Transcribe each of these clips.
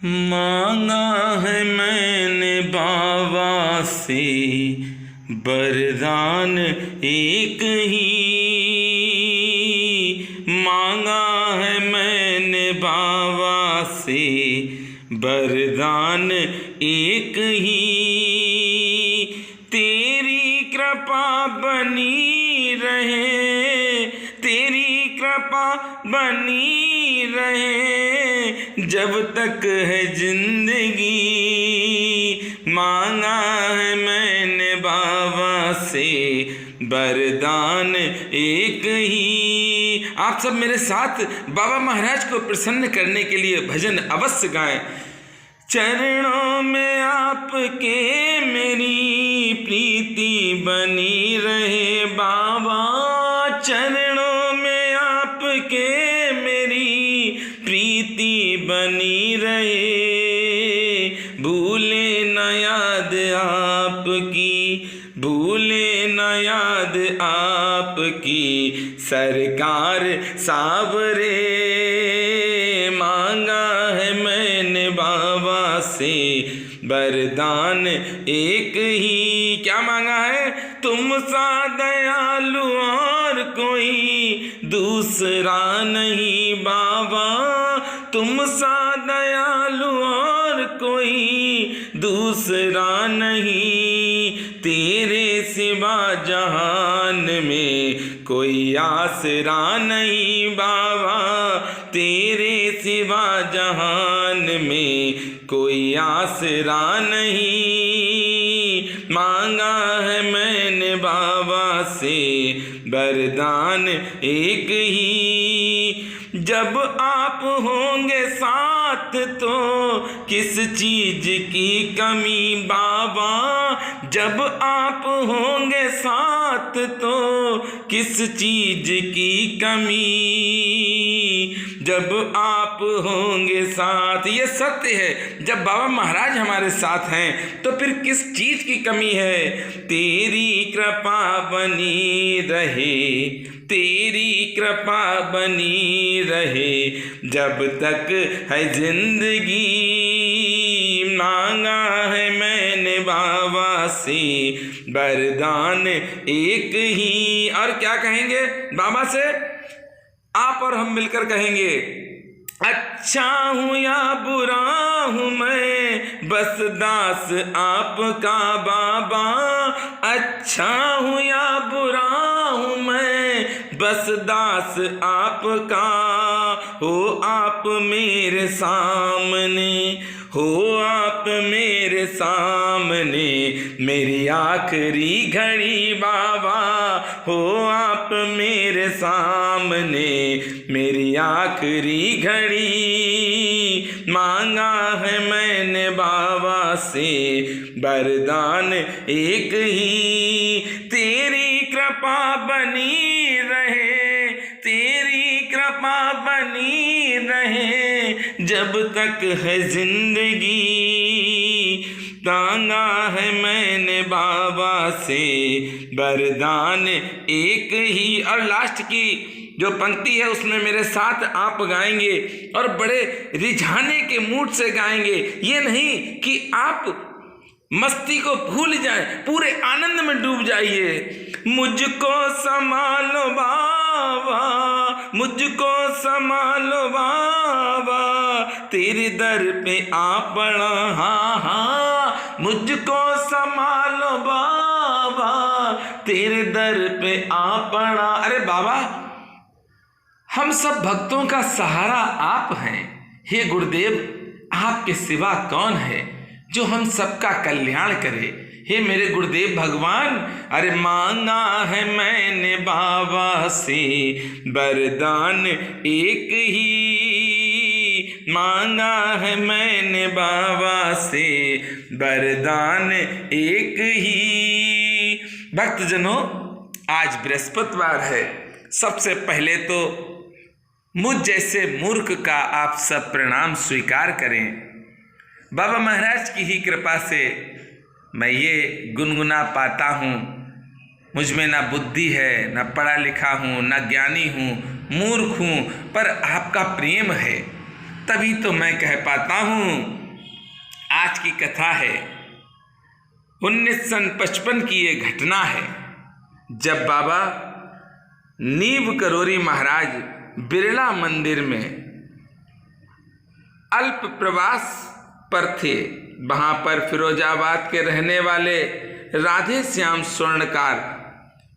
मांगा है मैंने बाबा से वरदान एक ही, मांगा है मैंने बाबा से वरदान एक ही। तेरी कृपा बनी रहे, तेरी कृपा बनी रहे जब तक है जिंदगी। मांगा है मैंने बाबा से वरदान एक ही। आप सब मेरे साथ बाबा महाराज को प्रसन्न करने के लिए भजन अवश्य गाएं। चरणों में आपके मेरी प्रीति बनी रहे बाबा, चरणों में आपके मेरी प्रीति बनी रहे। भूले न याद आपकी, भूले न याद आपकी सरकार सावरे। मांगा है मैंने बाबा से वरदान एक ही। क्या मांगा है? तुम सा दयालु और कोई दूसरा नहीं बाबा, तुम सा दयालु और कोई दूसरा नहीं। तेरे सिवा जहान में कोई आसरा नहीं बाबा, तेरे सिवा जहान में कोई आसरा नहीं। मांगा है मैंने बाबा से वरदान एक ही। जब आप होंगे साथ तो किस चीज की कमी बाबा, जब आप होंगे साथ तो किस चीज की कमी। जब आप होंगे साथ, ये सत्य है, जब बाबा महाराज हमारे साथ हैं तो फिर किस चीज की कमी है। तेरी कृपा बनी रहे, तेरी कृपा बनी रहे जब तक है जिंदगी। मांगा है मैंने बाबा से वरदान एक ही। और क्या कहेंगे बाबा से? आप और हम मिलकर कहेंगे, अच्छा हूँ या बुरा हूँ मैं बस दास आपका बाबा, अच्छा हूँ या बुरा हूँ मैं बस दास आपका। हो आप मेरे सामने, हो आप मेरे सामने मेरी आखिरी घड़ी बाबा, हो आप मेरे सामने मेरी आखिरी घड़ी। मांगा है मैंने बाबा से वरदान एक ही। तेरी कृपा बनी रहे, तेरी कृपा बनी रहे जब तक है जिंदगी। मांगा है मैंने बाबा से वरदान एक ही। और लास्ट की जो पंक्ति है उसमें मेरे साथ आप गाएंगे और बड़े रिझाने के मूड से गाएंगे। ये नहीं कि आप मस्ती को भूल जाएं, पूरे आनंद में डूब जाइए। मुझको संभालो बाबा, मुझको संभालो बाबा, तेरे दर पे आ पड़ा। हाँ हाँ, मुझको संभालो बाबा, तेरे दर पे आ पड़ा। अरे बाबा, हम सब भक्तों का सहारा आप हैं। हे गुरुदेव, आपके सिवा कौन है जो हम सबका कल्याण करे। हे मेरे गुरुदेव भगवान, अरे मांगा है मैंने बाबा से वरदान एक ही। मांगा है मैंने बाबा से वरदान एक ही। भक्तजनों, आज बृहस्पतिवार है। सबसे पहले तो मुझ जैसे मूर्ख का आप सब प्रणाम स्वीकार करें। बाबा महाराज की ही कृपा से मैं ये गुनगुना पाता हूँ। मुझ में ना बुद्धि है, ना पढ़ा लिखा हूँ, ना ज्ञानी हूँ, मूर्ख हूँ, पर आपका प्रेम है। तभी तो मैं कह पाता हूँ। आज की कथा है 1955 की ये घटना है, जब बाबा नीव करोरी महाराज बिरला मंदिर में अल्प प्रवास पर थे। वहाँ पर फिरोजाबाद के रहने वाले राधे श्याम स्वर्णकार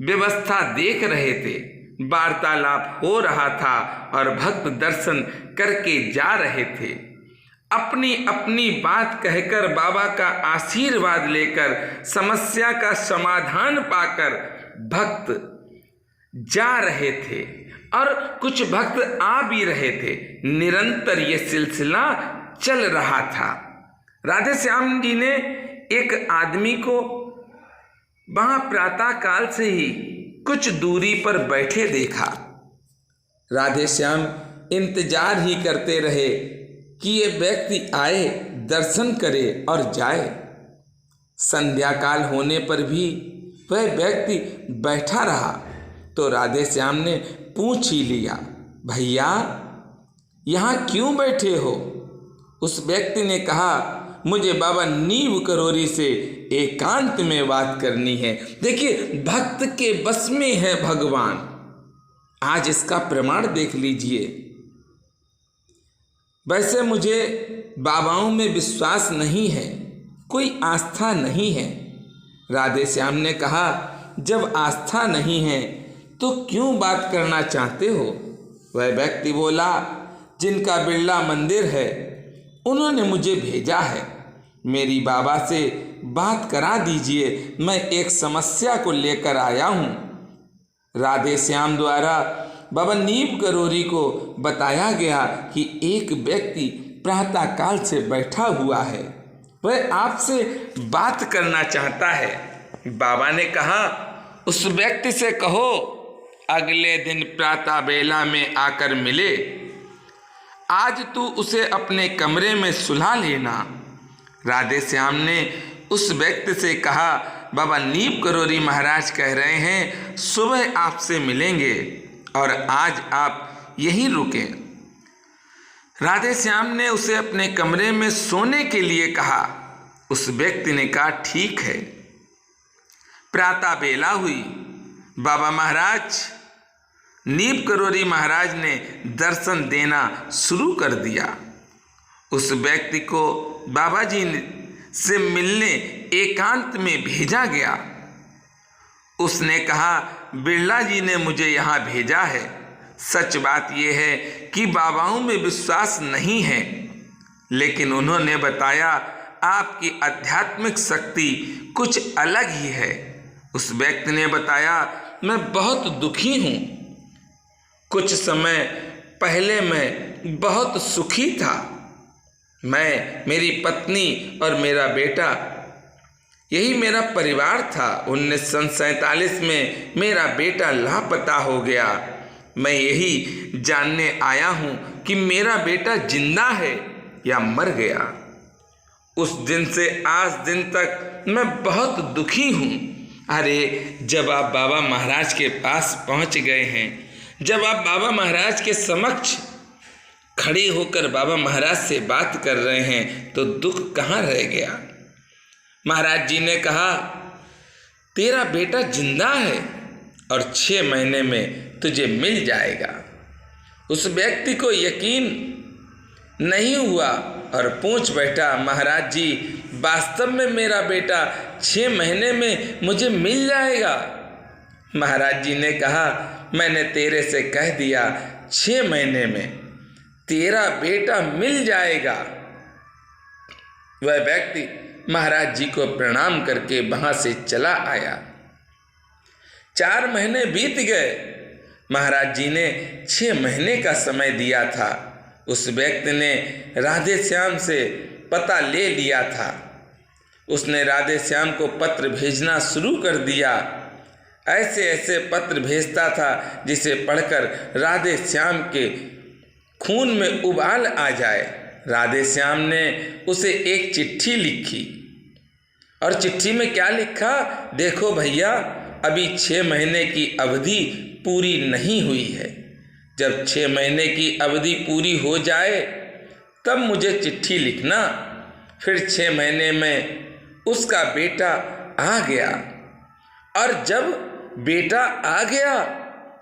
व्यवस्था देख रहे थे। वार्तालाप हो रहा था और भक्त दर्शन करके जा रहे थे। अपनी अपनी बात कहकर बाबा का आशीर्वाद लेकर समस्या का समाधान पाकर भक्त जा रहे थे और कुछ भक्त आ भी रहे थे। निरंतर ये सिलसिला चल रहा था। राधे श्याम जी ने एक आदमी को वहाँ प्रातः काल से ही कुछ दूरी पर बैठे देखा। राधे श्याम इंतजार ही करते रहे कि ये व्यक्ति आए, दर्शन करे और जाए। संध्या काल होने पर भी वह व्यक्ति बैठा रहा तो राधे श्याम ने पूछ ही लिया, भैया यहाँ क्यों बैठे हो? उस व्यक्ति ने कहा, मुझे बाबा नीव करोरी से एकांत में बात करनी है। देखिए, भक्त के बस में है भगवान। आज इसका प्रमाण देख लीजिए। वैसे मुझे बाबाओं में विश्वास नहीं है, कोई आस्था नहीं है। राधे श्याम ने कहा, जब आस्था नहीं है तो क्यों बात करना चाहते हो? वह व्यक्ति बोला, जिनका बिरला मंदिर है उन्होंने मुझे भेजा है, मेरी बाबा से बात करा दीजिए, मैं एक समस्या को लेकर आया हूँ। राधे श्याम द्वारा बाबा नीव करोरी को बताया गया कि एक व्यक्ति प्रातः काल से बैठा हुआ है, वह आपसे बात करना चाहता है। बाबा ने कहा, उस व्यक्ति से कहो अगले दिन प्रातः बेला में आकर मिले। आज तू उसे अपने कमरे में सुला लेना। राधे श्याम ने उस व्यक्ति से कहा, बाबा नीव करोरी महाराज कह रहे हैं सुबह आपसे मिलेंगे और आज आप यहीं रुकें। राधे श्याम ने उसे अपने कमरे में सोने के लिए कहा। उस व्यक्ति ने कहा, ठीक है। प्रातः बेला हुई। बाबा महाराज नीव करोरी महाराज ने दर्शन देना शुरू कर दिया। उस व्यक्ति को बाबा जी से मिलने एकांत में भेजा गया। उसने कहा, बिरला जी ने मुझे यहाँ भेजा है। सच बात यह है कि बाबाओं में विश्वास नहीं है, लेकिन उन्होंने बताया आपकी आध्यात्मिक शक्ति कुछ अलग ही है। उस व्यक्ति ने बताया, मैं बहुत दुखी हूँ। कुछ समय पहले मैं बहुत सुखी था। मैं, मेरी पत्नी और मेरा बेटा, यही मेरा परिवार था। 1947 में मेरा बेटा लापता हो गया। मैं यही जानने आया हूँ कि मेरा बेटा जिंदा है या मर गया। उस दिन से आज दिन तक मैं बहुत दुखी हूँ। अरे, जब आप बाबा महाराज के पास पहुँच गए हैं, जब आप बाबा महाराज के समक्ष खड़े होकर बाबा महाराज से बात कर रहे हैं, तो दुख कहाँ रह गया? महाराज जी ने कहा, तेरा बेटा जिंदा है और 6 महीने में तुझे मिल जाएगा। उस व्यक्ति को यकीन नहीं हुआ और पूछ बैठा, महाराज जी वास्तव में मेरा बेटा 6 महीने में मुझे मिल जाएगा? महाराज जी ने कहा, मैंने तेरे से कह दिया 6 महीने में तेरा बेटा मिल जाएगा। वह व्यक्ति महाराज जी को प्रणाम करके वहां से चला आया। 4 महीने बीत गए। महाराज जी ने 6 महीने का समय दिया था। उस व्यक्ति ने राधे श्याम से पता ले लिया था। उसने राधे श्याम को पत्र भेजना शुरू कर दिया। ऐसे ऐसे पत्र भेजता था जिसे पढ़कर राधे श्याम के खून में उबाल आ जाए। राधे श्याम ने उसे एक चिट्ठी लिखी और चिट्ठी में क्या लिखा, देखो भैया, अभी 6 महीने की अवधि पूरी नहीं हुई है। जब 6 महीने की अवधि पूरी हो जाए तब मुझे चिट्ठी लिखना। फिर 6 महीने में उसका बेटा आ गया, और जब बेटा आ गया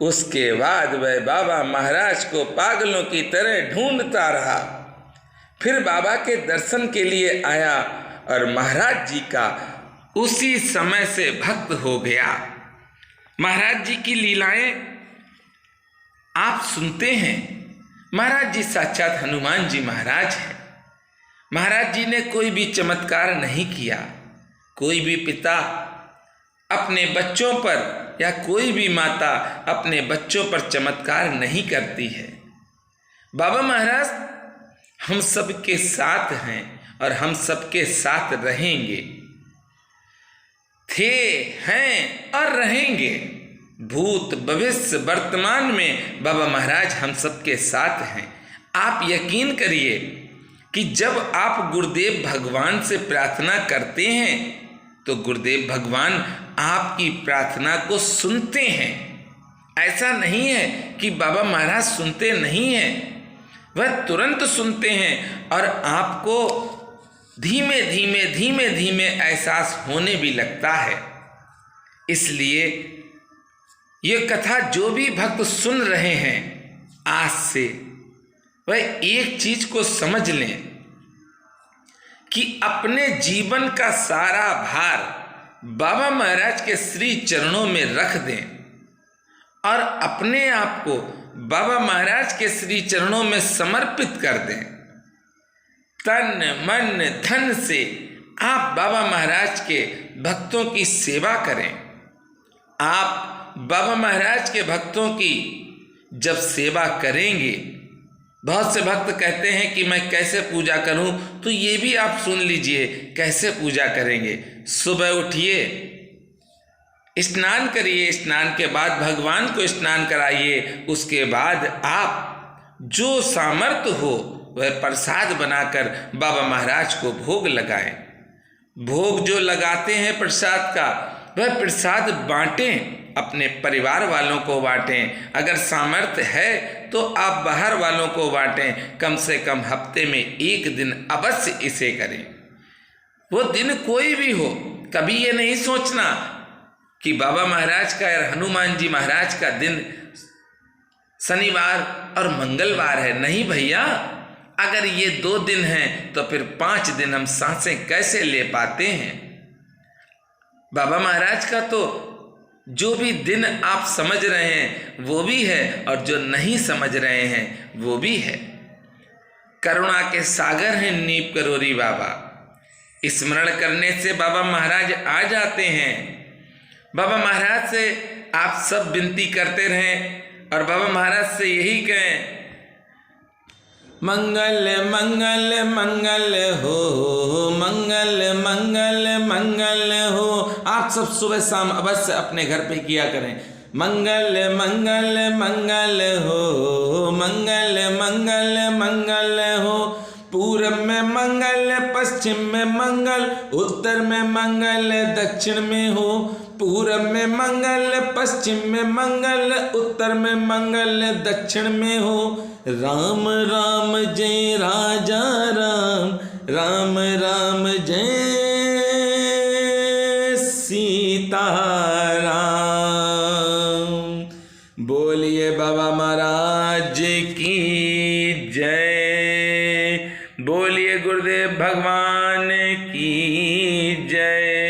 उसके बाद वह बाबा महाराज को पागलों की तरह ढूंढता रहा। फिर बाबा के दर्शन के लिए आया और महाराज जी का उसी समय से भक्त हो गया। महाराज जी की लीलाएं आप सुनते हैं। महाराज जी साक्षात हनुमान जी महाराज हैं। महाराज जी ने कोई भी चमत्कार नहीं किया। कोई भी पिता अपने बच्चों पर या कोई भी माता अपने बच्चों पर चमत्कार नहीं करती है। बाबा महाराज हम सबके साथ हैं और हम सबके साथ रहेंगे, थे, हैं और रहेंगे। भूत भविष्य वर्तमान में बाबा महाराज हम सबके साथ हैं। आप यकीन करिए कि जब आप गुरुदेव भगवान से प्रार्थना करते हैं तो गुरुदेव भगवान आपकी प्रार्थना को सुनते हैं। ऐसा नहीं है कि बाबा महाराज सुनते नहीं हैं, वह तुरंत सुनते हैं और आपको धीमे धीमे धीमे धीमे एहसास होने भी लगता है। इसलिए ये कथा जो भी भक्त सुन रहे हैं आज से वह एक चीज को समझ लें कि अपने जीवन का सारा भार बाबा महाराज के श्री चरणों में रख दें और अपने आप को बाबा महाराज के श्री चरणों में समर्पित कर दें। तन मन धन से आप बाबा महाराज के भक्तों की सेवा करें। आप बाबा महाराज के भक्तों की जब सेवा करेंगे, बहुत से भक्त कहते हैं कि मैं कैसे पूजा करूं, तो ये भी आप सुन लीजिए कैसे पूजा करेंगे। सुबह उठिए, स्नान करिए, स्नान के बाद भगवान को स्नान कराइए। उसके बाद आप जो सामर्थ्य हो वह प्रसाद बनाकर बाबा महाराज को भोग लगाएं। भोग जो लगाते हैं प्रसाद का, वह प्रसाद बांटें, अपने परिवार वालों को बांटें। अगर सामर्थ्य है तो आप बाहर वालों को बांटें। कम से कम हफ्ते में एक दिन अवश्य इसे करें। वो दिन कोई भी हो, कभी ये नहीं सोचना कि बाबा महाराज का या हनुमान जी महाराज का दिन शनिवार और मंगलवार है। नहीं भैया, अगर ये 2 दिन हैं तो फिर 5 दिन हम सांसें कैसे ले पाते हैं। बाबा महाराज का तो जो भी दिन आप समझ रहे हैं वो भी है और जो नहीं समझ रहे हैं वो भी है। करुणा के सागर हैं नीप करोरी बाबा। स्मरण करने से बाबा महाराज आ जाते हैं। बाबा महाराज से आप सब विनती करते रहें और बाबा महाराज से यही कहें, मंगल मंगल मंगल हो, मंगल मंगल मंगल हो। आप सब सुबह शाम अवश्य अपने घर पे किया करें। मंगल मंगल मंगल हो, मंगल मंगल मंगल हो। पूरब में मंगल, पश्चिम में मंगल, उत्तर में मंगल, दक्षिण में हो। पूरब में मंगल, पश्चिम में मंगल, उत्तर में मंगल, दक्षिण में हो। राम राम जय राजा राम, राम राम जय सीता राम। बोलिए बाबा महाराज की जय, बोलिए गुरुदेव भगवान की जय।